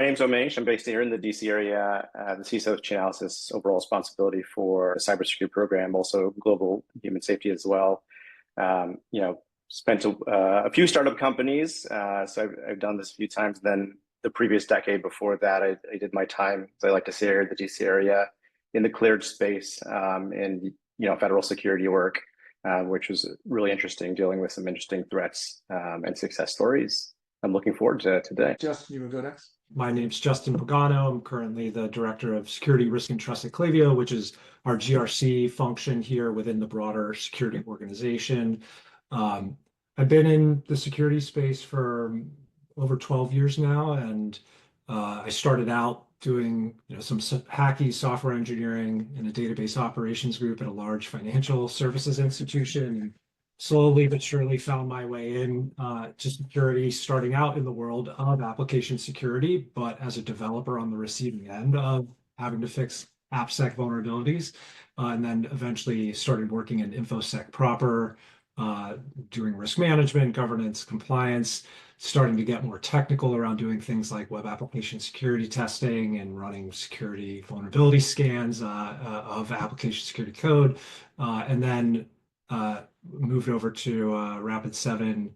name's Omesh. I'm based here in the DC area. The CISO of Chainalysis, overall responsibility for the cybersecurity program, also global human safety as well. Spent a few startup companies. So I've done this a few times. Then the previous decade before that, I did my time, as I like to say, here in the DC area in the cleared space in federal security work, which was really interesting, dealing with some interesting threats and success stories. I'm looking forward to today. Justin, you want to go next? My name's Justin Pagano. I'm currently the Director of Security, Risk, and Trust at Klaviyo, which is our GRC function here within the broader security organization. I've been in the security space for over 12 years now, and I started out doing some hacky software engineering in a database operations group at a large financial services institution. Slowly but surely found my way in to security, starting out in the world of application security, but as a developer on the receiving end of having to fix AppSec vulnerabilities, and then eventually started working in InfoSec proper, doing risk management, governance, compliance, starting to get more technical around doing things like web application security testing and running security vulnerability scans of application security code, and then moved over to Rapid7 in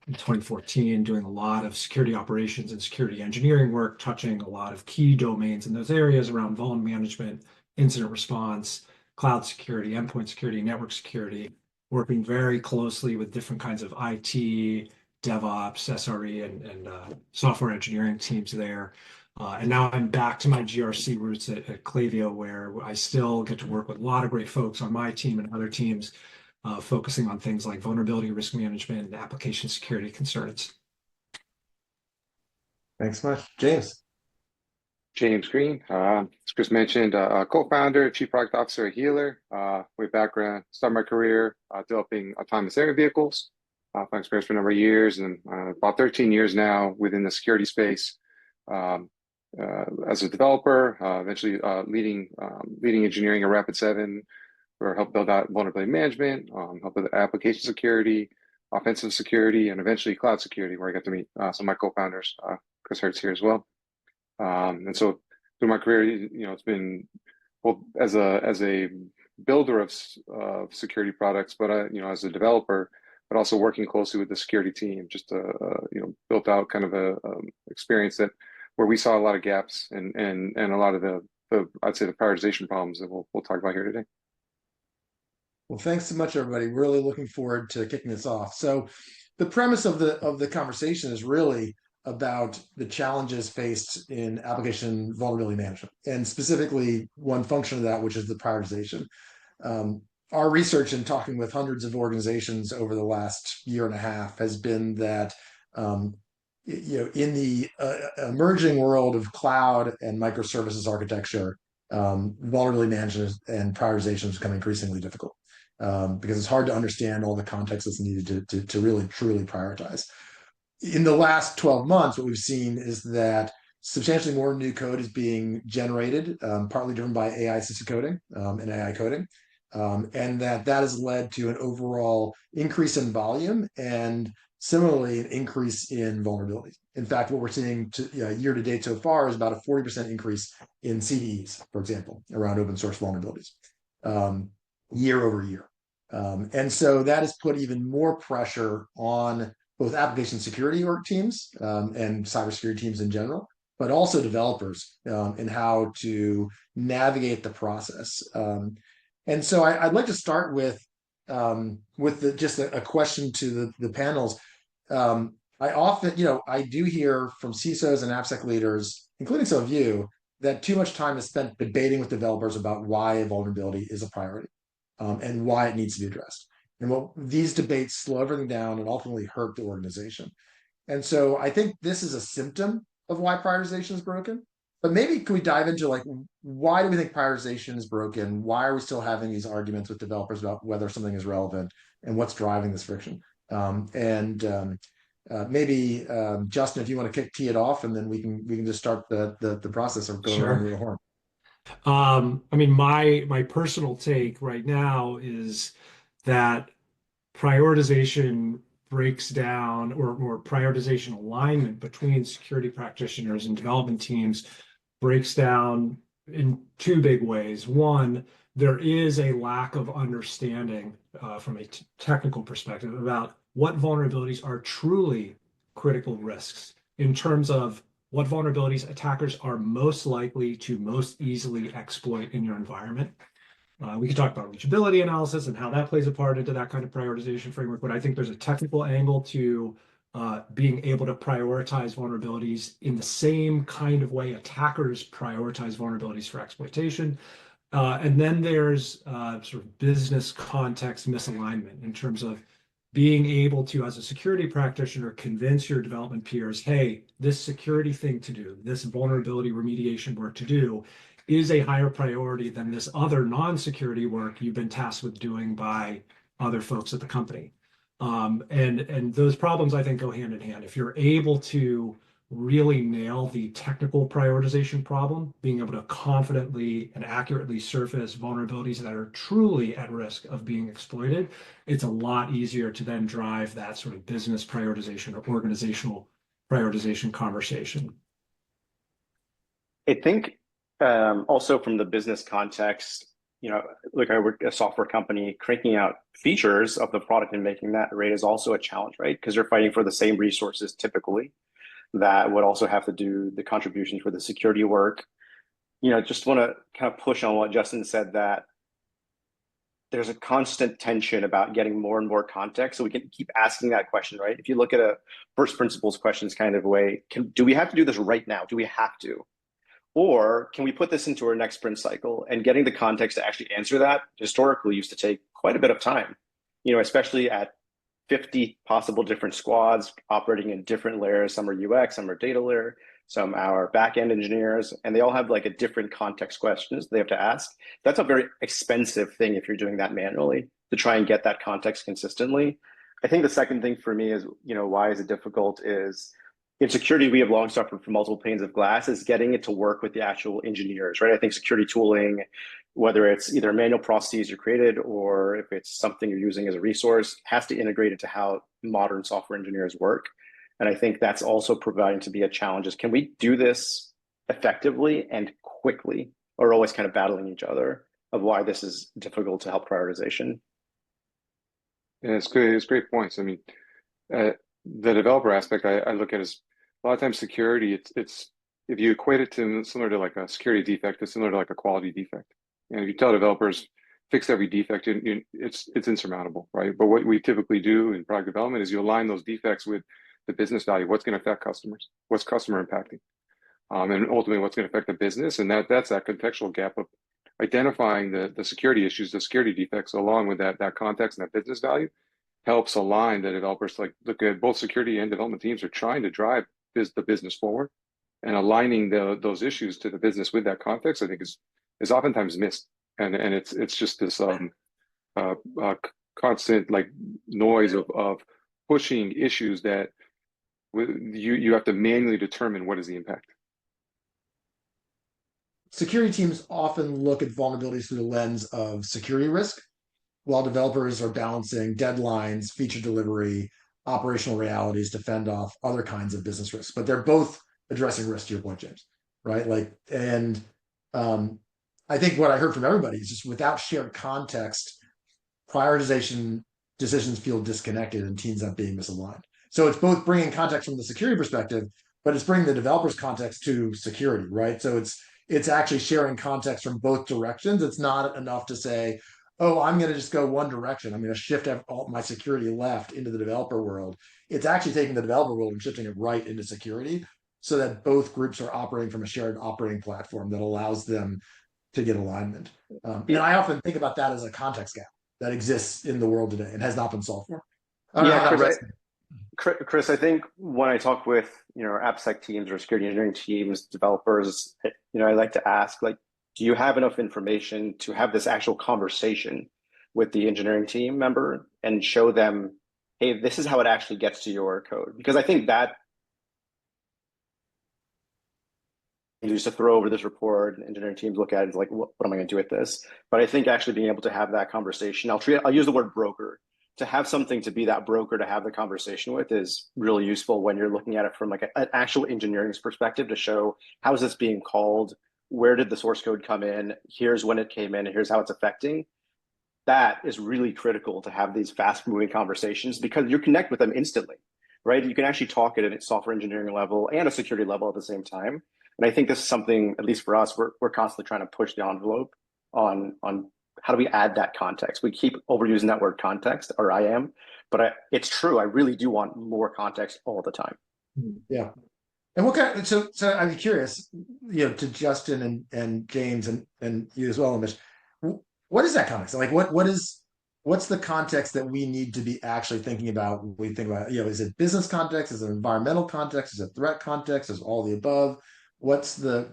2014, doing a lot of security operations and security engineering work, touching a lot of key domains in those areas around vulnerability management, incident response, cloud security, endpoint security, network security, working very closely with different kinds of IT, DevOps, SRE, and software engineering teams there. And now I'm back to my GRC roots at Klaviyo, where I still get to work with a lot of great folks on my team and other teams, focusing on things like vulnerability risk management and application security concerns. Thanks so much. James. James Green, as Chris mentioned, co-founder, chief product officer at Healer. Way background, started my career developing autonomous air vehicles. My experience for a number of years, and about 13 years now within the security space. As a developer, eventually leading engineering at Rapid7, where I helped build out vulnerability management, help with application security, offensive security, and eventually cloud security, where I got to meet some of my co-founders. Chris Hertz here as well. And so through my career, it's been both as a builder of security products, but as a developer, but also working closely with the security team, just built out kind of a experience that where we saw a lot of gaps and a lot of the I'd say the prioritization problems that we'll talk about here today. Well, thanks so much, everybody. Really looking forward to kicking this off. So the premise of the conversation is really about the challenges faced in application vulnerability management, and specifically one function of that, which is the prioritization. Our research in talking with hundreds of organizations over the last year and a half has been that in the emerging world of cloud and microservices architecture, vulnerability management and prioritization is becoming increasingly difficult because it's hard to understand all the context that's needed to really truly prioritize. In the last 12 months, what we've seen is that substantially more new code is being generated, partly driven by AI-assisted coding and AI coding, and that has led to an overall increase in volume and similarly an increase in vulnerabilities. In fact, what we're seeing year to date so far is about a 40% increase in CVEs, for example, around open source vulnerabilities year over year. And so that has put even more pressure on both application security org teams and cybersecurity teams in general, but also developers in how to navigate the process. And so I'd like to start with just a question to the panels. I often, I do hear from CISOs and AppSec leaders, including some of you, that too much time is spent debating with developers about why a vulnerability is a priority and why it needs to be addressed. And these debates slow everything down and ultimately hurt the organization. And so I think this is a symptom of why prioritization is broken. But maybe can we dive into why do we think prioritization is broken? Why are we still having these arguments with developers about whether something is relevant and what's driving this friction? Maybe Justin, if you want to tee it off, and then we can just start the process of going around the horn. I mean, my personal take right now is that prioritization breaks down, or prioritization alignment between security practitioners and development teams breaks down in two big ways. One, there is a lack of understanding from a technical perspective about what vulnerabilities are truly critical risks in terms of what vulnerabilities attackers are most likely to most easily exploit in your environment. We can talk about reachability analysis and how that plays a part into that kind of prioritization framework, but I think there's a technical angle to being able to prioritize vulnerabilities in the same kind of way attackers prioritize vulnerabilities for exploitation. And then there's sort of business context misalignment in terms of being able to, as a security practitioner, convince your development peers, hey, this security thing to do, this vulnerability remediation work to do is a higher priority than this other non-security work you've been tasked with doing by other folks at the company. And those problems, I think, go hand in hand. If you're able to really nail the technical prioritization problem, being able to confidently and accurately surface vulnerabilities that are truly at risk of being exploited, it's a lot easier to then drive that sort of business prioritization or organizational prioritization conversation. I think also from the business context, look, I work at a software company, cranking out features of the product and making that rate is also a challenge, right? Because you're fighting for the same resources typically that would also have to do the contributions for the security work. Just want to kind of push on what Justin said, that there's a constant tension about getting more and more context. So we can keep asking that question, right? If you look at a first principles questions kind of way, do we have to do this right now? Do we have to? Or can we put this into our next sprint cycle? And getting the context to actually answer that historically used to take quite a bit of time, especially at 50 possible different squads operating in different layers. Some are UX, some are data layer, some are back-end engineers, and they all have like a different context questions they have to ask. That's a very expensive thing if you're doing that manually to try and get that context consistently. I think the second thing for me is, why is it difficult is in security, we have long suffered from multiple panes of glass, is getting it to work with the actual engineers, right? I think security tooling, whether it's either manual processes you're created or if it's something you're using as a resource, has to integrate into how modern software engineers work. And I think that's also providing to be a challenge is, can we do this effectively and quickly, or always kind of battling each other of why this is difficult to help prioritization? Yeah, it's good. It's great points. I mean, the developer aspect I look at is a lot of times security. It's if you equate it to similar to like a security defect, it's similar to like a quality defect. And if you tell developers fix every defect, it's insurmountable, right? But what we typically do in product development is you align those defects with the business value. What's going to affect customers? What's customer impacting? And ultimately, what's going to affect the business? And that's that contextual gap of identifying the security issues, the security defects, along with that context and that business value, helps align the developers. Like, look at both security and development teams are trying to drive the business forward, and aligning those issues to the business with that context, I think is oftentimes missed, and it's just this constant like noise of pushing issues that you have to manually determine what is the impact. Security teams often look at vulnerabilities through the lens of security risk, while developers are balancing deadlines, feature delivery, operational realities to fend off other kinds of business risks. But they're both addressing risk, to your point, James, right? I think what I heard from everybody is just without shared context, prioritization decisions feel disconnected and teams up being misaligned. So it's both bringing context from the security perspective, but it's bringing the developer's context to security, right? So it's actually sharing context from both directions. It's not enough to say, oh, I'm going to just go one direction. I'm going to shift all my security left into the developer world. It's actually taking the developer world and shifting it right into security so that both groups are operating from a shared operating platform that allows them to get alignment. And I often think about that as a context gap that exists in the world today and has not been solved for. Chris, I think when I talk with AppSec teams or security engineering teams, developers, I like to ask, like, do you have enough information to have this actual conversation with the engineering team member and show them, hey, this is how it actually gets to your code? Because I think that used to throw over this report and engineering teams look at it, it's like, what am I going to do with this? But I think actually being able to have that conversation, I'll use the word broker to have something to be that broker to have the conversation with is really useful when you're looking at it from like an actual engineering perspective to show how is this being called, where did the source code come in, here's when it came in, and here's how it's affecting. That is really critical to have these fast moving conversations because you connect with them instantly, right? You can actually talk at a software engineering level and a security level at the same time. And I think this is something, at least for us, we're constantly trying to push the envelope on how do we add that context. We keep overusing that word context, or I am, but it's true. I really do want more context all the time. Yeah. And what kind of, so I'm curious, to Justin and James and you as well, Omesh, what is that context? Like what's the context that we need to be actually thinking about when we think about, is it business context? Is it environmental context? Is it threat context? Is all the above? What's the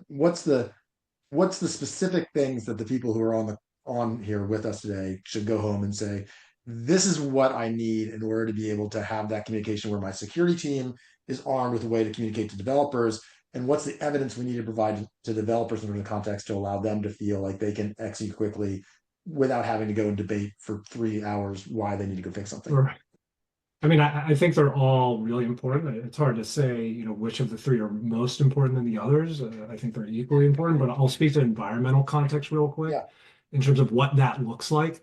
specific things that the people who are on here with us today should go home and say, this is what I need in order to be able to have that communication where my security team is armed with a way to communicate to developers, and what's the evidence we need to provide to developers in the context to allow them to feel like they can execute quickly without having to go and debate for 3 hours why they need to go fix something. Right. I mean, I think they're all really important. It's hard to say, which of the three are most important than the others. I think they're equally important, but I'll speak to environmental context real quick in terms of what that looks like.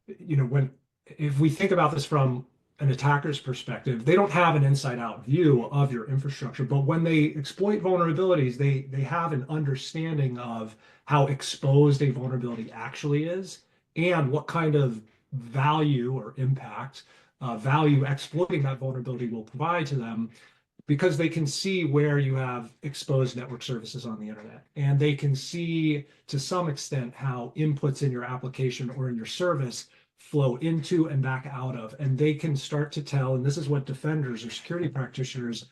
If we think about this from an attacker's perspective, they don't have an inside-out view of your infrastructure, but when they exploit vulnerabilities, they have an understanding of how exposed a vulnerability actually is and what kind of value or impact value exploiting that vulnerability will provide to them, because they can see where you have exposed network services on the internet, and they can see to some extent how inputs in your application or in your service flow into and back out of, and they can start to tell, and this is what defenders or security practitioners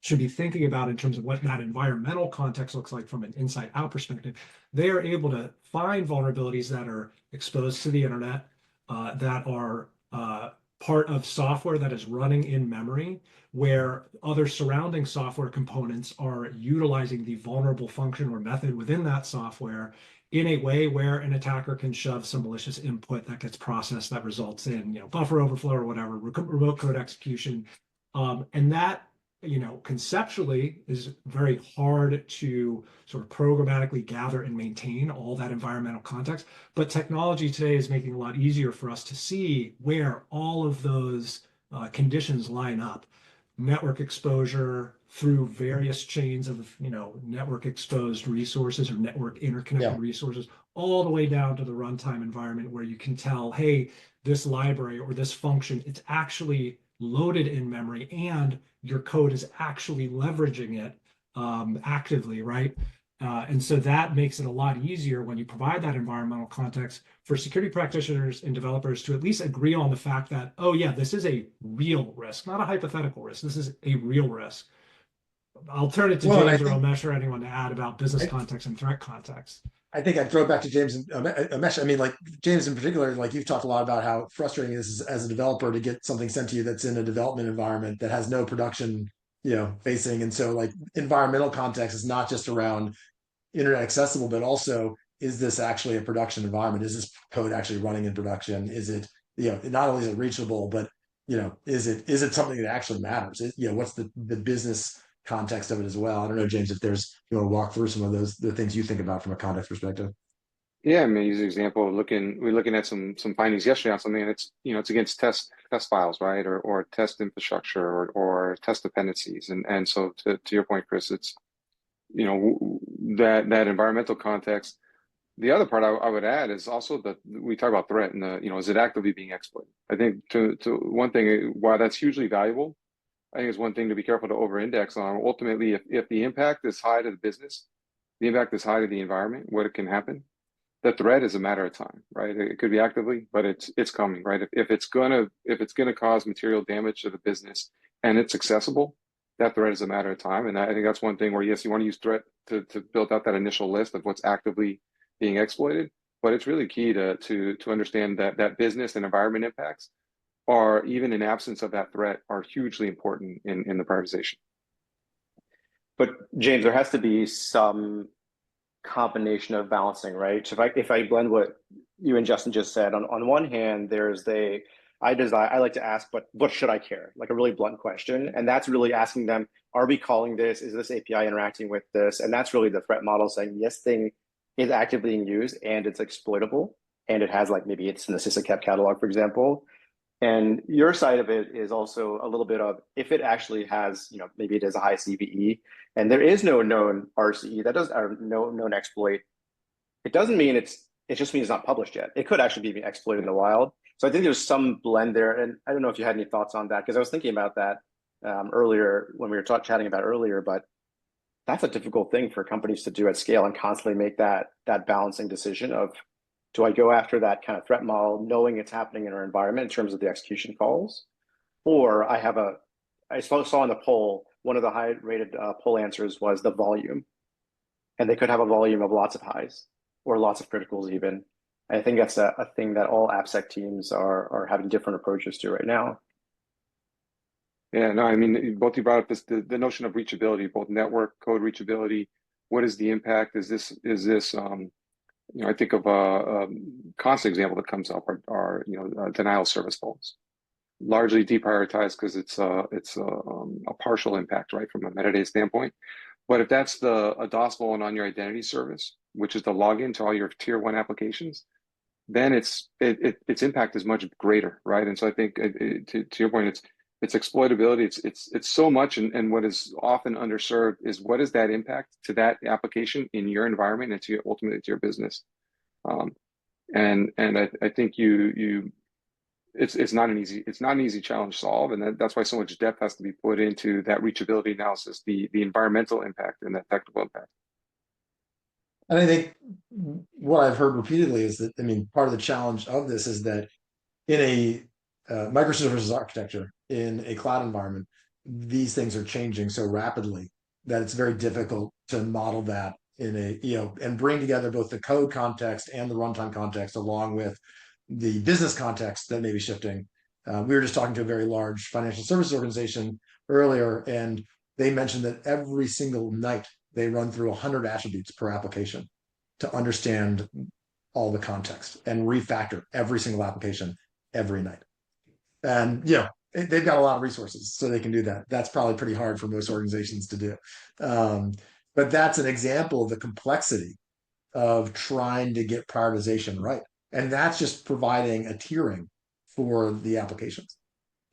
should be thinking about in terms of what that environmental context looks like from an inside out perspective. They are able to find vulnerabilities that are exposed to the internet, that are part of software that is running in memory, where other surrounding software components are utilizing the vulnerable function or method within that software in a way where an attacker can shove some malicious input that gets processed that results in buffer overflow or whatever, remote code execution. And that conceptually is very hard to sort of programmatically gather and maintain all that environmental context. But technology today is making it a lot easier for us to see where all of those conditions line up. Network exposure through various chains of network exposed resources or network interconnected resources, all the way down to the runtime environment where you can tell, hey, this library or this function, it's actually loaded in memory and your code is actually leveraging it actively, right? And so that makes it a lot easier when you provide that environmental context for security practitioners and developers to at least agree on the fact that, oh yeah, this is a real risk, not a hypothetical risk. This is a real risk. I'll turn it to James or Omesh or anyone to add about business context and threat context. I think I'd throw it back to James and Omesh. I mean, like James in particular, like you've talked a lot about how frustrating it is as a developer to get something sent to you that's in a development environment that has no production, facing. And so like environmental context is not just around internet accessible, but also, is this actually a production environment? Is this code actually running in production? Is it, not only is it reachable, but, is it something that actually matters? What's the business context of it as well? I don't know, James, if you want to walk through some of the things you think about from a context perspective. Yeah, I mean, use an example. We're looking at some findings yesterday on something, and it's against test files, right, or test infrastructure or test dependencies, and so to your point, Chris, it's that environmental context. The other part I would add is also that we talk about threat and is it actively being exploited? I think to one thing, while that's hugely valuable, I think it's one thing to be careful to over-index on. Ultimately, if the impact is high to the business, the impact is high to the environment, what it can happen, the threat is a matter of time, right? It could be actively, but it's coming, right? If it's gonna cause material damage to the business and it's accessible, that threat is a matter of time. And I think that's one thing where, yes, you want to use threat to build out that initial list of what's actively being exploited, but it's really key to understand that business and environment impacts are, even in absence of that threat, are hugely important in the prioritization. But James, there has to be some combination of balancing, right? So if I blend what you and Justin just said. On one hand, I like to ask, but what should I care? Like a really blunt question. And that's really asking them, are we calling this? Is this API interacting with this? And that's really the threat model saying, yes, thing is actively being used and it's exploitable. And it has like, maybe it's in the syscap catalog, for example. And your side of it is also a little bit of, if it actually has, maybe it is a high CVE and there is no known RCE, or no known exploit, it doesn't mean it just means it's not published yet. It could actually be being exploited in the wild. So I think there's some blend there. And I don't know if you had any thoughts on that, because I was thinking about that earlier when we were chatting about earlier, but that's a difficult thing for companies to do at scale and constantly make that balancing decision of, do I go after that kind of threat model, knowing it's happening in our environment in terms of the execution calls? Or I saw in the poll, one of the high rated poll answers was the volume. And they could have a volume of lots of highs or lots of criticals even. I think that's a thing that all AppSec teams are having different approaches to right now. Yeah, no, I mean, both you brought up the notion of reachability, both network code reachability. What is the impact? Is this I think of a constant example that comes up are denial of service faults, largely deprioritized because it's a partial impact, right, from a metadata standpoint. But if that's a DOS vuln on your identity service, which is the login to all your tier 1 applications, then its impact is much greater, right? And so I think to your point, it's exploitability. It's so much, and what is often underserved is what is that impact to that application in your environment and ultimately to your business. And I think it's not an easy challenge to solve, and that's why so much depth has to be put into that reachability analysis, the environmental impact and the technical impact. And I think what I've heard repeatedly is that, part of the challenge of this is that in a microservices architecture, in a cloud environment, these things are changing so rapidly that it's very difficult to model that in and bring together both the code context and the runtime context along with the business context that may be shifting. We were just talking to a very large financial services organization earlier, and they mentioned that every single night they run through 100 attributes per application to understand all the context and refactor every single application every night. And they've got a lot of resources, so they can do that. That's probably pretty hard for most organizations to do. But that's an example of the complexity of trying to get prioritization right. And that's just providing a tiering for the applications,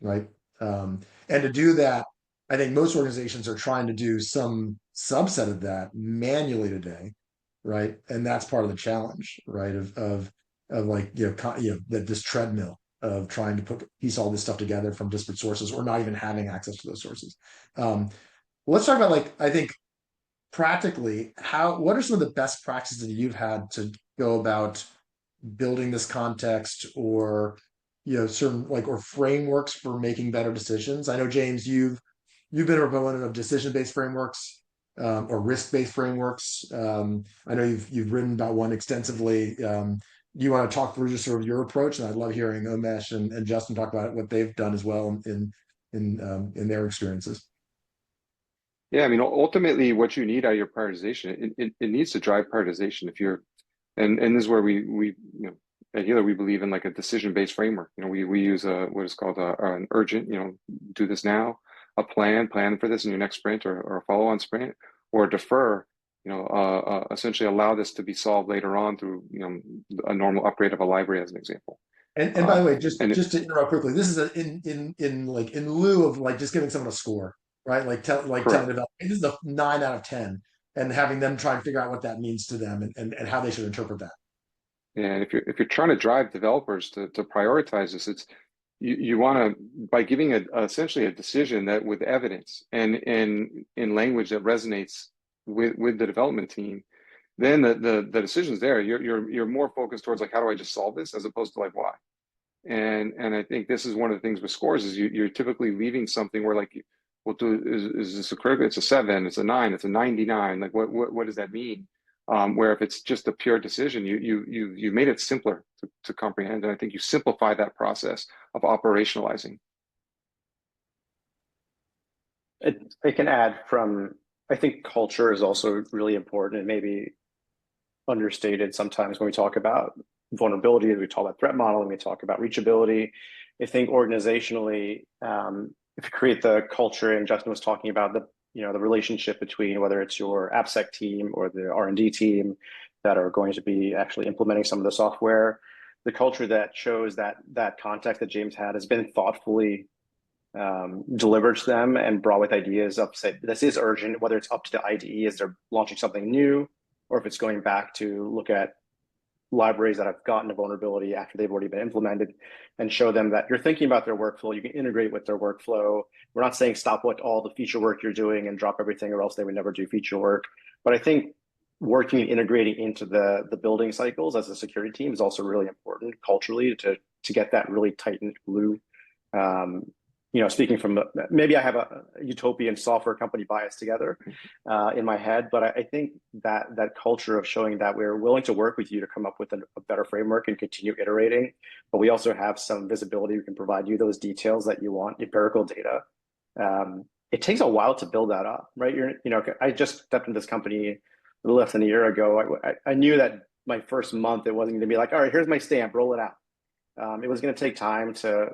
right? And to do that, I think most organizations are trying to do some subset of that manually today, right? And that's part of the challenge, right? Of like this treadmill of trying to piece all this stuff together from disparate sources, or not even having access to those sources. Let's talk about, I think, practically, what are some of the best practices that you've had to go about building this context, or certain or frameworks for making better decisions? I know, James, you've been a proponent of decision-based frameworks or risk-based frameworks. I know you've written about one extensively. You want to talk through just sort of your approach, and I'd love hearing Omesh and Justin talk about what they've done as well in their experiences. Yeah, ultimately, what you need out of your prioritization, it needs to drive prioritization. And this is where we at Healer, we believe in a decision-based framework. We use what is called an urgent, do this now, a plan for this in your next sprint or a follow-on sprint, or defer, essentially allow this to be solved later on through, a normal upgrade of a library, as an example. And by the way, just to interrupt quickly, this is in lieu of just giving someone a score, right? Telling developers, this is a 9 out of 10, and having them try and figure out what that means to them and how they should interpret that. Yeah, and if you're trying to drive developers to prioritize this, you want to, by giving essentially a decision that with evidence and in language that resonates with the development team, then the decision's there. You're more focused towards how do I just solve this, as opposed to why. And I think this is one of the things with scores is you're typically leaving something where is this a critical? It's a 7, it's a 9, it's a 99. What does that mean? Where if it's just a pure decision, you made it simpler to comprehend, and I think you simplify that process of operationalizing. I can add I think culture is also really important and maybe understated sometimes when we talk about vulnerability, we talk about threat modeling, we talk about reachability. I think organizationally, if you create the culture, and Justin was talking about the relationship between whether it's your AppSec team or the R&D team that are going to be actually implementing some of the software, the culture that shows that context that James had has been thoughtfully delivered to them and brought with ideas of, say, this is urgent, whether it's up to the IDE as they're launching something new, or if it's going back to look at libraries that have gotten a vulnerability after they've already been implemented, and show them that you're thinking about their workflow, you can integrate with their workflow. We're not saying stop all the feature work you're doing and drop everything, or else they would never do feature work. But I think working and integrating into the building cycles as a security team is also really important culturally to get that really tight knit glue. Speaking from maybe I have a utopian software company bias together in my head, but I think that culture of showing that we're willing to work with you to come up with a better framework and continue iterating, but we also have some visibility. We can provide you those details that you want, empirical data. It takes a while to build that up, right? I just stepped into this company a little less than a year ago. I knew that my first month, it wasn't going to be like, all right, here's my stamp, roll it out. It was going to take time to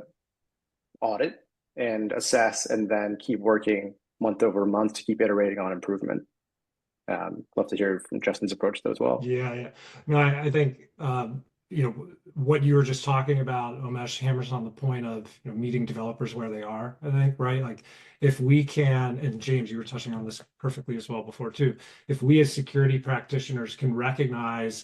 audit and assess, and then keep working month over month to keep iterating on improvement. Love to hear from Justin's approach though as well. Yeah. No, I think what you were just talking about, Omesh, hammers on the point of meeting developers where they are. I think, right? Like if we can, and James, you were touching on this perfectly as well before too. If we as security practitioners can recognize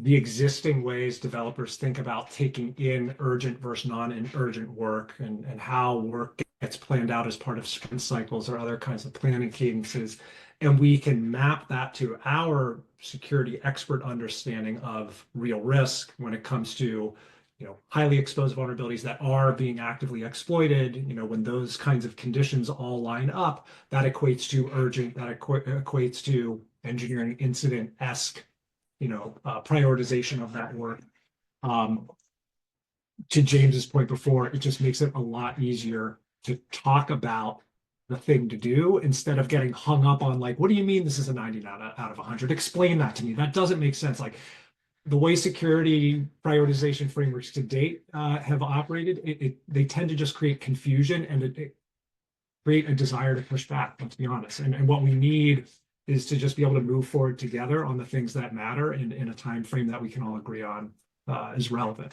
the existing ways developers think about taking in urgent versus non-urgent work, and how work gets planned out as part of sprint cycles or other kinds of planning cadences, and we can map that to our security expert understanding of real risk when it comes to highly exposed vulnerabilities that are being actively exploited. When those kinds of conditions all line up, that equates to urgent, that equates to engineering incident-esque prioritization of that work. To James's point before, it just makes it a lot easier to talk about the thing to do instead of getting hung up on like, what do you mean this is a 99 out of 100? Explain that to me. That doesn't make sense. Like the way security prioritization frameworks to date have operated, they tend to just create confusion and create a desire to push back, let's be honest. And what we need is to just be able to move forward together on the things that matter in a time frame that we can all agree on is relevant.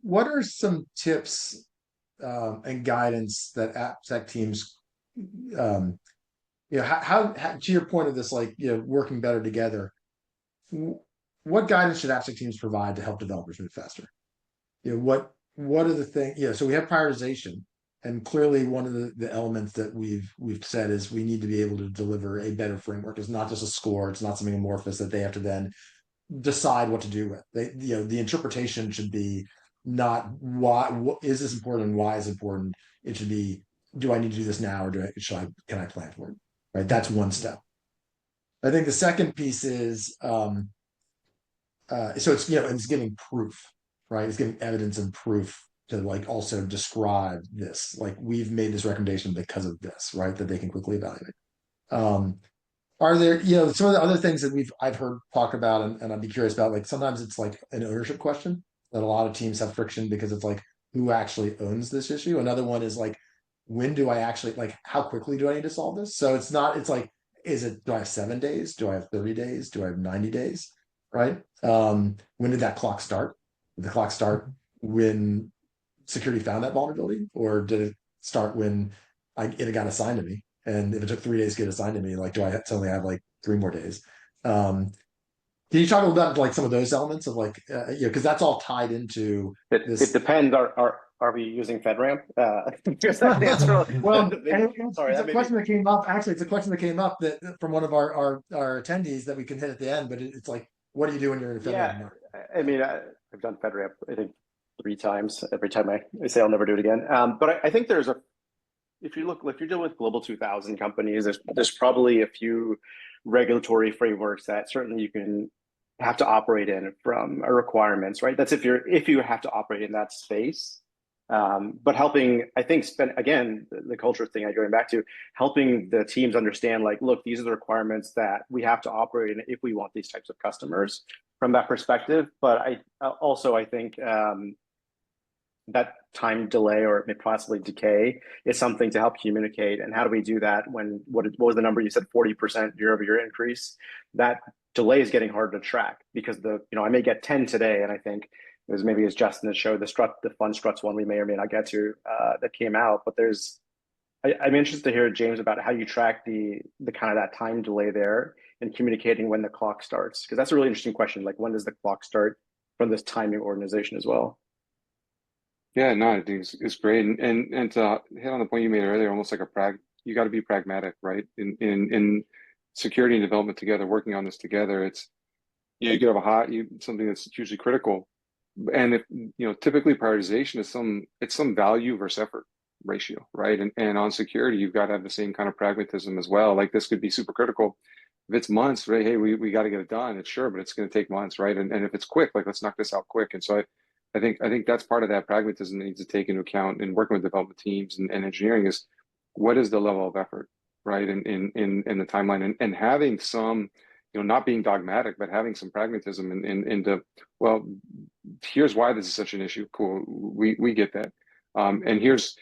What are some tips and guidance that AppSec teams, how to your point of this, like working better together? What guidance should AppSec teams provide to help developers move faster? What are the things? So we have prioritization. And clearly, one of the elements that we've said is we need to be able to deliver a better framework. It's not just a score. It's not something amorphous that they have to then decide what to do with. The interpretation should be not what is this important and why is it important. It should be, do I need to do this now, or can I plan for it? Right. That's one step. I think the second piece is so it's it's giving proof, right? It's giving evidence and proof to like also describe this, like we've made this recommendation because of this, right? That they can quickly evaluate. Are there, some of the other things that I've heard talk about, and I'd be curious about, like sometimes it's like an ownership question that a lot of teams have friction because it's like, who actually owns this issue? Another one is like, when do I actually, like, how quickly do I need to solve this? So it's like, do I have 7 days? Do I have 30 days? Do I have 90 days? Right? When did that clock start? Did the clock start when security found that vulnerability, or did it start when it got assigned to me? And if it took 3 days to get assigned to me, like, do I suddenly have like 3 more days? Can you talk about like some of those elements of like, because that's all tied into this. It depends. Are we using FedRAMP? Well, sorry, it's a question that came up. Actually, it's a question that came up that from one of our attendees that we can hit at the end. But it's like, what do you do when you're in a FedRAMP? I mean, I've done FedRAMP, I think 3 times. Every time I say I'll never do it again. But I think if you're dealing with Global 2000 companies, there's probably a few regulatory frameworks that certainly you can have to operate in from requirements, right? That's if you have to operate in that space. But helping, I think, again, the culture thing, going back to helping the teams understand, like, look, these are the requirements that we have to operate in if we want these types of customers from that perspective. But I think that time delay or maybe possibly decay is something to help communicate. And how do we do that when, what was the number you said, 40% year-over-year increase? That delay is getting harder to track because I may get 10 today, and I think it was maybe as Justin has showed the fun struts one we may or may not get to that came out. But I'm interested to hear, James, about how you track the kind of that time delay there and communicating when the clock starts, because that's a really interesting question. Like, when does the clock start from this timing organization as well? Yeah, no, I think it's great, and to hit on the point you made earlier, almost like you got to be pragmatic, right? In security and development together, working on this together, you could have something that's hugely critical, and if typically prioritization is some value versus effort ratio, right? And on security, you've got to have the same kind of pragmatism as well. Like, this could be super critical. If it's months, right? Hey, we got to get it done. It's sure, but it's going to take months, right? And if it's quick, like, let's knock this out quick. And so I think that's part of that pragmatism that needs to take into account in working with development teams and engineering is, what is the level of effort, right? In the timeline, and having some, not being dogmatic, but having some pragmatism into, well, here's why this is such an issue. Cool, we get that, and just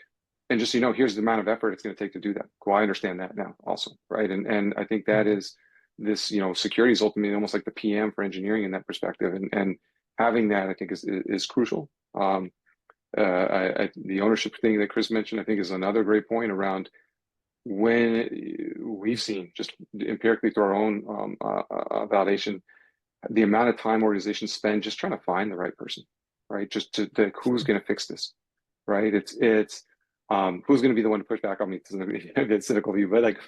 here's the amount of effort it's going to take to do that. Cool, I understand that now also, right? And I think that is this, security is ultimately almost like the PM for engineering in that perspective, and having that, I think, is crucial. The ownership thing that Chris mentioned, I think, is another great point around when we've seen, just empirically through our own validation, the amount of time organizations spend just trying to find the right person, right? Just to who's going to fix this, right? It's who's going to be the one to push back on me. It's a bit cynical view, but like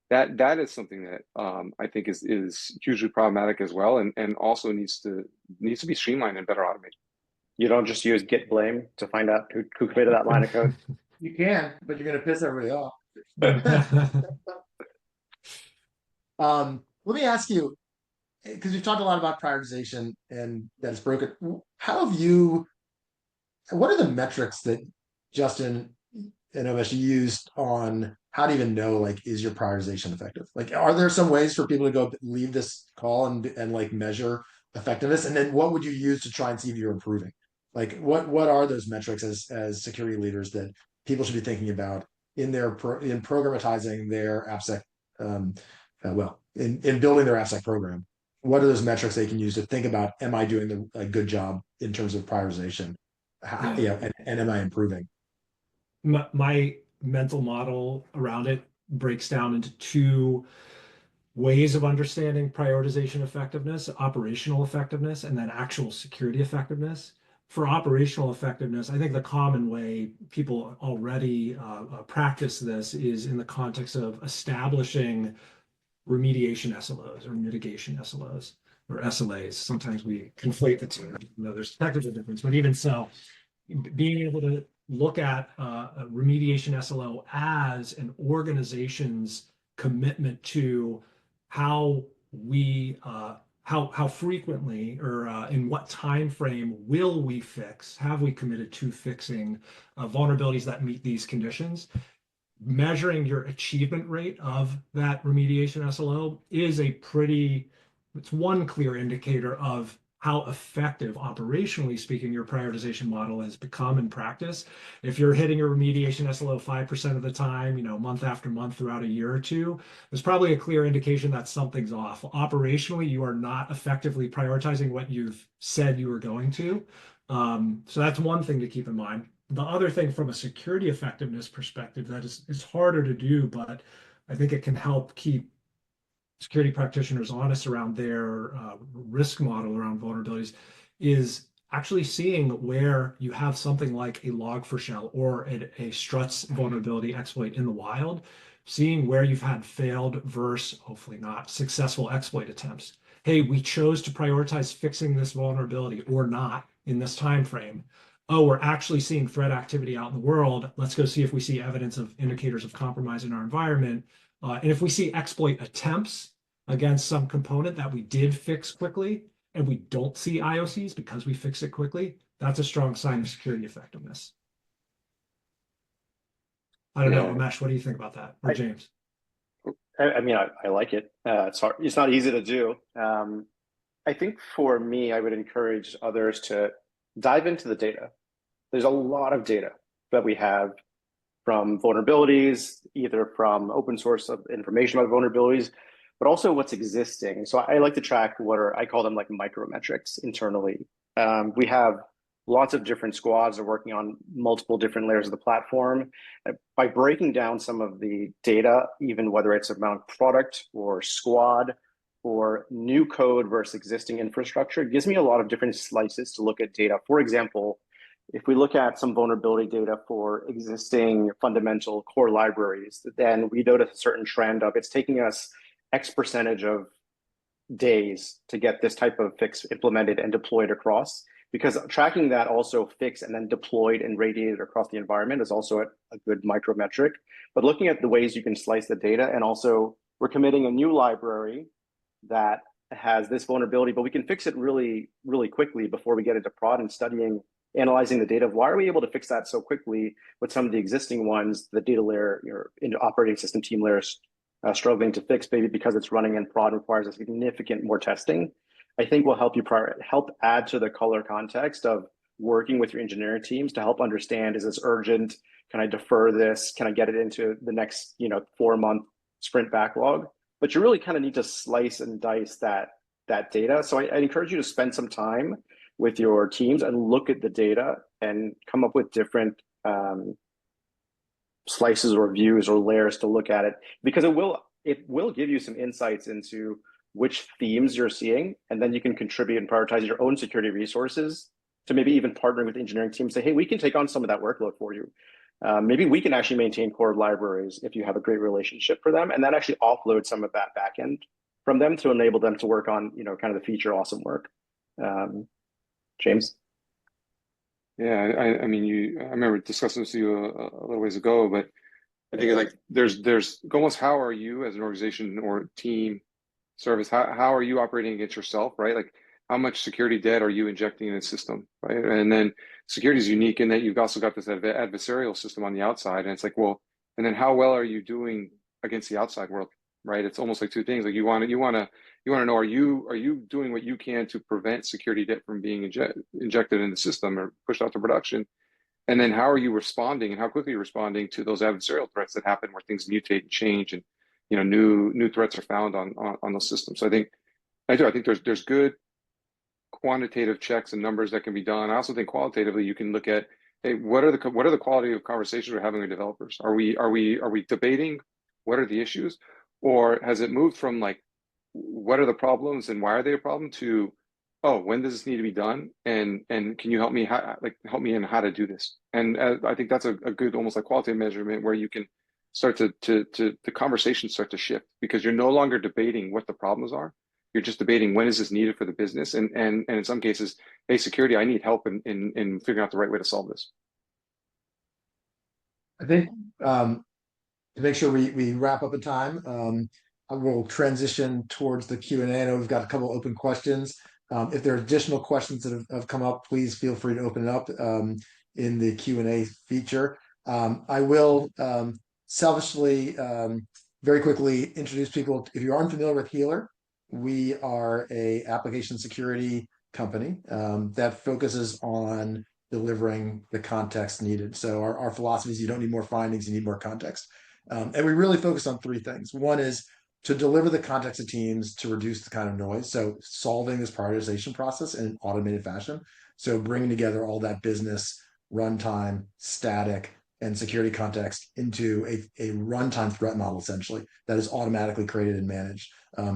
that is something that I think is hugely problematic as well, and also needs to be streamlined and better automated. You don't just use git blame to find out who committed that line of code. You can, but you're going to piss everybody off. Let me ask you, because we've talked a lot about prioritization and that it's broken. What are the metrics that Justin and Omesh used on how to even know, like, is your prioritization effective? Like, are there some ways for people to go leave this call and like measure effectiveness? And then what would you use to try and see if you're improving? Like, what are those metrics as security leaders that people should be thinking about in programatizing their AppSec, in building their AppSec program? What are those metrics they can use to think about, am I doing a good job in terms of prioritization? And am I improving? My mental model around it breaks down into two ways of understanding prioritization effectiveness: operational effectiveness and then actual security effectiveness. For operational effectiveness, I think the common way people already practice this is in the context of establishing remediation SLOs or mitigation SLOs or SLAs. Sometimes we conflate the two. There's a technical difference, but even so, being able to look at a remediation SLO as an organization's commitment to how we how frequently or in what time frame will we fix, have we committed to fixing vulnerabilities that meet these conditions. Measuring your achievement rate of that remediation SLO is it's one clear indicator of how effective, operationally speaking, your prioritization model has become in practice. If you're hitting your remediation SLO 5% of the time, month after month throughout a year or two, there's probably a clear indication that something's off. Operationally, you are not effectively prioritizing what you've said you were going to. So that's one thing to keep in mind. The other thing from a security effectiveness perspective that is harder to do, but I think it can help keep security practitioners honest around their risk model around vulnerabilities, is actually seeing where you have something like a log4shell or a struts vulnerability exploit in the wild, seeing where you've had failed versus hopefully not successful exploit attempts. Hey, we chose to prioritize fixing this vulnerability or not in this time frame. Oh, we're actually seeing threat activity out in the world. Let's go see if we see evidence of indicators of compromise in our environment. And if we see exploit attempts against some component that we did fix quickly, and we don't see IOCs because we fixed it quickly, that's a strong sign of security effectiveness. I don't know, Yeah. Umesh, what do you think about that? Or James? I mean, I like it. It's hard. It's not easy to do. I think for me, I would encourage others to dive into the data. There's a lot of data that we have from vulnerabilities, either from open source of information about vulnerabilities, but also what's existing. So I like to track I call them like micrometrics internally. We have lots of different squads are working on multiple different layers of the platform. By breaking down some of the data, even whether it's about product or squad or new code versus existing infrastructure, it gives me a lot of different slices to look at data. For example, if we look at some vulnerability data for existing fundamental core libraries, then we notice a certain trend of it's taking us X percentage of days to get this type of fix implemented and deployed across. Because tracking that also fixed and then deployed and radiated across the environment is also a good micrometric. But looking at the ways you can slice the data, and also we're committing a new library that has this vulnerability, but we can fix it really, really quickly before we get into prod, and analyzing the data of why are we able to fix that so quickly with some of the existing ones, the data layer, into operating system team layers struggling to fix, maybe because it's running in prod requires a significant more testing. I think will help add to the color context of working with your engineering teams to help understand, is this urgent? Can I defer this? Can I get it into the next 4-month sprint backlog? But you really kind of need to slice and dice that data. So I encourage you to spend some time with your teams and look at the data and come up with different slices or views or layers to look at it, because it will give you some insights into which themes you're seeing, and then you can contribute and prioritize your own security resources to maybe even partnering with engineering teams. Say, hey, we can take on some of that workload for you. Maybe we can actually maintain core libraries if you have a great relationship for them, and then actually offload some of that backend from them to enable them to work on kind of the feature awesome work. James? Yeah, I mean, I remember discussing this with you a little ways ago, but I think like there's almost, how are you as an organization or team service, how are you operating against yourself, right? Like how much security debt are you injecting in the system, right? And then security is unique in that you've also got this adversarial system on the outside, and it's like, well, and then how well are you doing against the outside world, right? It's almost like two things. Like you want to know, are you doing what you can to prevent security debt from being injected in the system or pushed out to production? And then how are you responding, and how quickly you're responding to those adversarial threats that happen where things mutate and change, and new threats are found on those systems. So I think there's good quantitative checks and numbers that can be done. I also think qualitatively you can look at, hey, what are the quality of conversations we're having with developers? Are we debating what are the issues, or has it moved from like what are the problems and why are they a problem to, oh, when does this need to be done, and can you help me in how to do this? And I think that's a good almost like qualitative measurement where you can start to the conversations start to shift, because you're no longer debating what the problems are. You're just debating when is this needed for the business, and in some cases, hey, security, I need help in figuring out the right way to solve this. I think to make sure we wrap up in time, I will transition towards the Q&A. I know we've got a couple open questions. If there are additional questions that have come up, please feel free to open it up in the Q&A feature. I will selfishly very quickly introduce people. If you aren't familiar with Healer, we are a application security company that focuses on delivering the context needed. So our philosophy is you don't need more findings, you need more context. And we really focus on 3 things. One is to deliver the context to teams to reduce the kind of noise. So solving this prioritization process in an automated fashion. So bringing together all that business, runtime, static, and security context into a runtime threat model, essentially, that is automatically created and managed,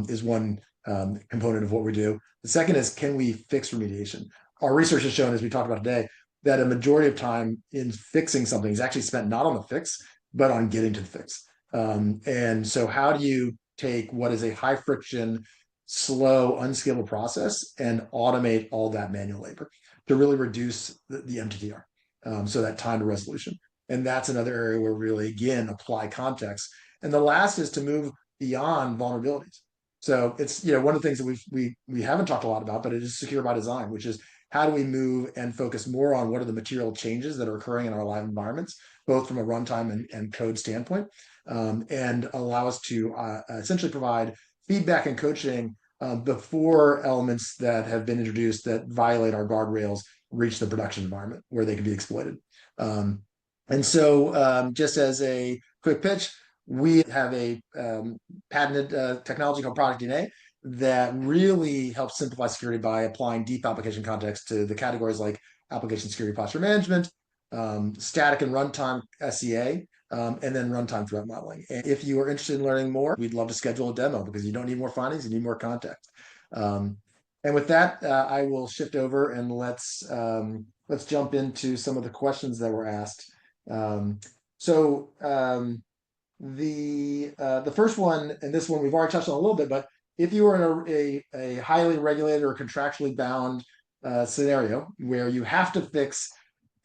is one component of what we do. The second is, can we fix remediation? Our research has shown, as we talked about today, that a majority of time in fixing something is actually spent not on the fix, but on getting to the fix. And so how do you take what is a high friction, slow, unscalable process and automate all that manual labor to really reduce the MTTR, so that time to resolution? And that's another area where we really, again, apply context. And the last is to move beyond vulnerabilities. So it's one of the things that we haven't talked a lot about, but it is secure by design, which is how do we move and focus more on what are the material changes that are occurring in our live environments both from a runtime and code standpoint, and allow us to essentially provide feedback and coaching before elements that have been introduced that violate our guardrails reach the production environment where they can be exploited. And so just as a quick pitch, we have a patented technology called Product DNA that really helps simplify security by applying deep application context to the categories like application security posture management, static and runtime SCA, and then runtime threat modeling. And if you are interested in learning more, we'd love to schedule a demo because you don't need more findings, you need more context. And with that, I will shift over and let's jump into some of the questions that were asked. The first one, and this one we've already touched on a little bit, but if you were in a highly regulated or contractually bound scenario where you have to fix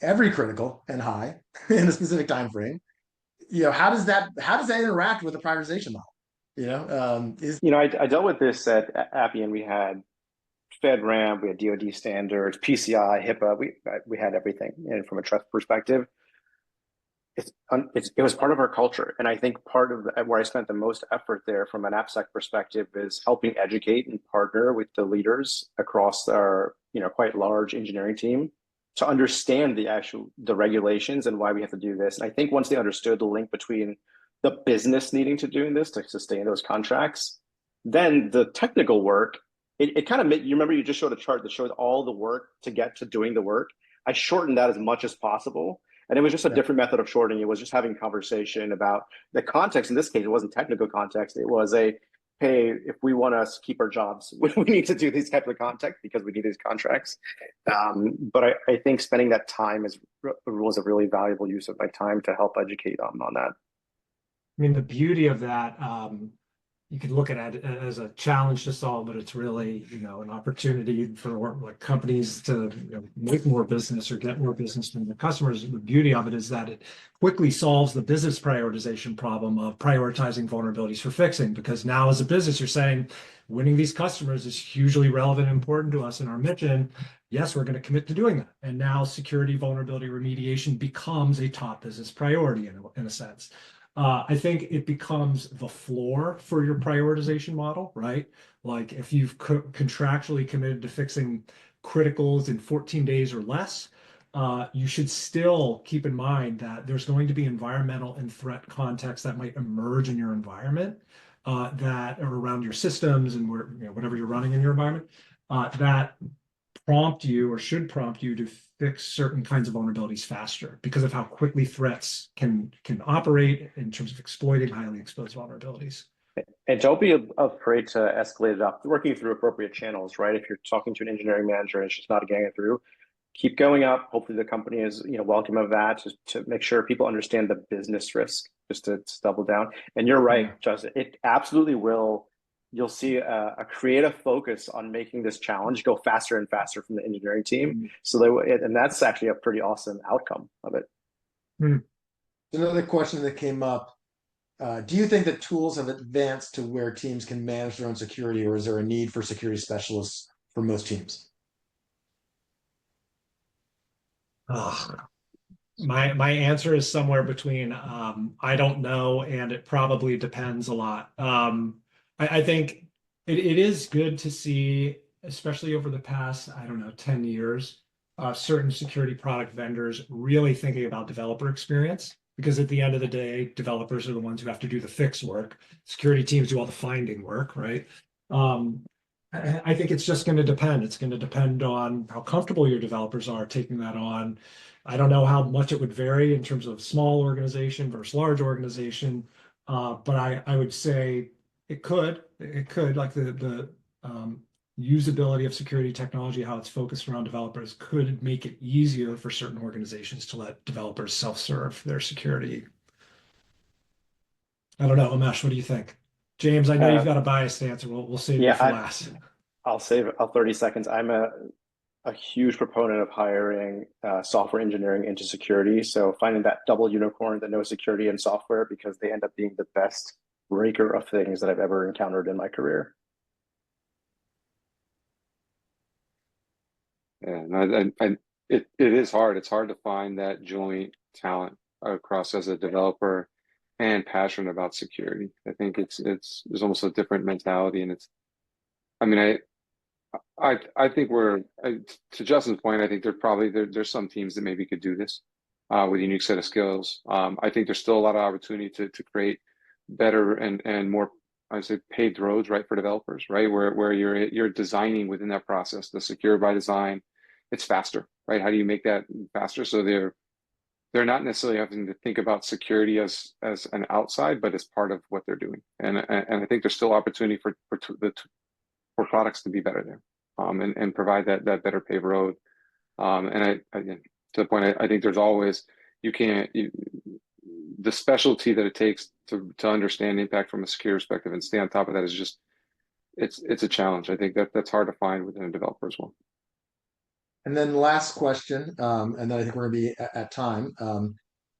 every critical and high in a specific time frame, how does that interact with the prioritization model? I dealt with this at Appian. We had FedRAMP, we had DoD standards, PCI, HIPAA. We had everything, and from a trust perspective, it was part of our culture. And I think part of where I spent the most effort there from an AppSec perspective is helping educate and partner with the leaders across our quite large engineering team to understand the regulations and why we have to do this. And I think once they understood the link between the business needing to do this to sustain those contracts, then the technical work, it kind of made, you remember you just showed a chart that showed all the work to get to doing the work. I shortened that as much as possible. And it was just a different method of shortening. It was just having conversation about the context. In this case, it wasn't technical context. It was hey, if we want to keep our jobs, we need to do these types of context because we need these contracts. But I think spending that time was a really valuable use of my time to help educate on that. I mean, the beauty of that, you could look at it as a challenge to solve, but it's really, an opportunity for companies to make more business or get more business from their customers. The beauty of it is that it quickly solves the business prioritization problem of prioritizing vulnerabilities for fixing, because now as a business, you're saying winning these customers is hugely relevant and important to us in our mission. Yes, we're going to commit to doing that. And now security vulnerability remediation becomes a top business priority in a sense. I think it becomes the floor for your prioritization model, right? Like if you've contractually committed to fixing criticals in 14 days or less, you should still keep in mind that there's going to be environmental and threat context that might emerge in your environment that are around your systems and whatever you're running in your environment that prompt you or should prompt you to fix certain kinds of vulnerabilities faster because of how quickly threats can operate in terms of exploiting highly exposed vulnerabilities. And don't be afraid to escalate it up, working through appropriate channels, right? If you're talking to an engineering manager and it's just not getting it through, keep going up. Hopefully the company is welcome of that to make sure people understand the business risk, just to double down. And you're right, Justin, it absolutely will. You'll see a creative focus on making this challenge go faster and faster from the engineering team. And that's actually a pretty awesome outcome of it. Another question that came up, do you think that tools have advanced to where teams can manage their own security, or is there a need for security specialists for most teams? My answer is somewhere between I don't know and it probably depends a lot. I think it is good to see, especially over the past, 10 years, certain security product vendors really thinking about developer experience, because at the end of the day, developers are the ones who have to do the fix work. Security teams do all the finding work, right? I think it's just going to depend. It's going to depend on how comfortable your developers are taking that on. I don't know how much it would vary in terms of small organization versus large organization, but I would say it could like the usability of security technology, how it's focused around developers, could make it easier for certain organizations to let developers self-serve their security. I don't know, Omesh, what do you think? James, I know you've got a biased answer. We'll save you for last. I'll save 30 seconds. I'm a huge proponent of hiring software engineering into security. So finding that double unicorn that knows security and software, because they end up being the best breaker of things that I've ever encountered in my career. Yeah, no, it is hard. It's hard to find that joint talent across as a developer and passionate about security. I think there's almost a different mentality, and I mean, I think to Justin's point, I think there's some teams that maybe could do this with a unique set of skills. I think there's still a lot of opportunity to create better and more, I'd say, paved roads, right, for developers, right, where you're designing within that process, the secure by design. It's faster, right? How do you make that faster so they're not necessarily having to think about security as an outside, but as part of what they're doing. And I think there's still opportunity for products to be better there, and provide that better paved road. And again, to the point, I think there's always the specialty that it takes to understand impact from a security perspective and stay on top of that is just it's a challenge. I think that's hard to find within a developer as well. And then last question, and then I think we're going to be at time.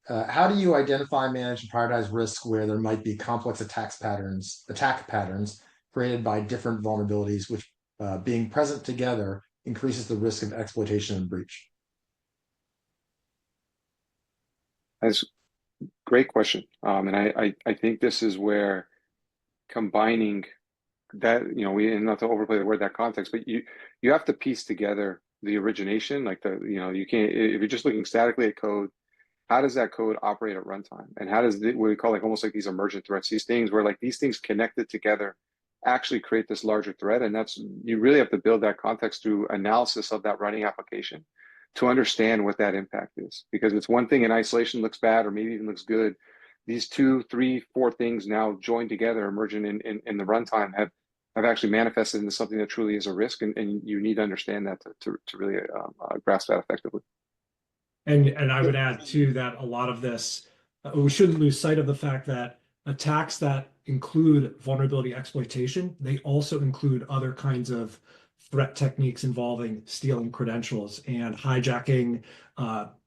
How do you identify, manage, and prioritize risk where there might be complex attack patterns created by different vulnerabilities, which being present together increases the risk of exploitation and breach? That's a great question. And I think this is where combining that, and not to overplay the word that context, but you have to piece together the origination, like you can't, if you're just looking statically at code, how does that code operate at runtime? And how does what we call like almost like these emergent threats, these things where like these things connected together actually create this larger threat. And you really have to build that context through analysis of that running application to understand what that impact is. Because it's one thing in isolation looks bad or maybe even looks good. These 2, 3, 4 things now joined together, emerging in the runtime have actually manifested into something that truly is a risk, and you need to understand that to really grasp that effectively. And I would add too that a lot of this, we shouldn't lose sight of the fact that attacks that include vulnerability exploitation, they also include other kinds of threat techniques involving stealing credentials and hijacking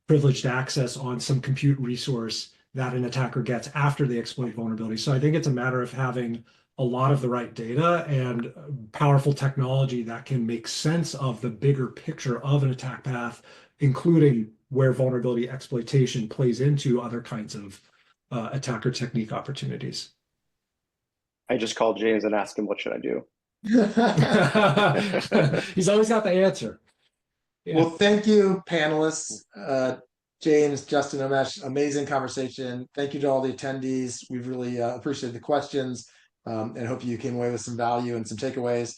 privileged access on some compute resource that an attacker gets after they exploit vulnerability. So I think it's a matter of having a lot of the right data and powerful technology that can make sense of the bigger picture of an attack path, including where vulnerability exploitation plays into other kinds of attacker technique opportunities. I just called James and asked him, what should I do? He's always got the answer. Yeah. Well, thank you, panelists. James, Justin, Omesh, amazing conversation. Thank you to all the attendees. We've really appreciated the questions, and hope you came away with some value and some takeaways.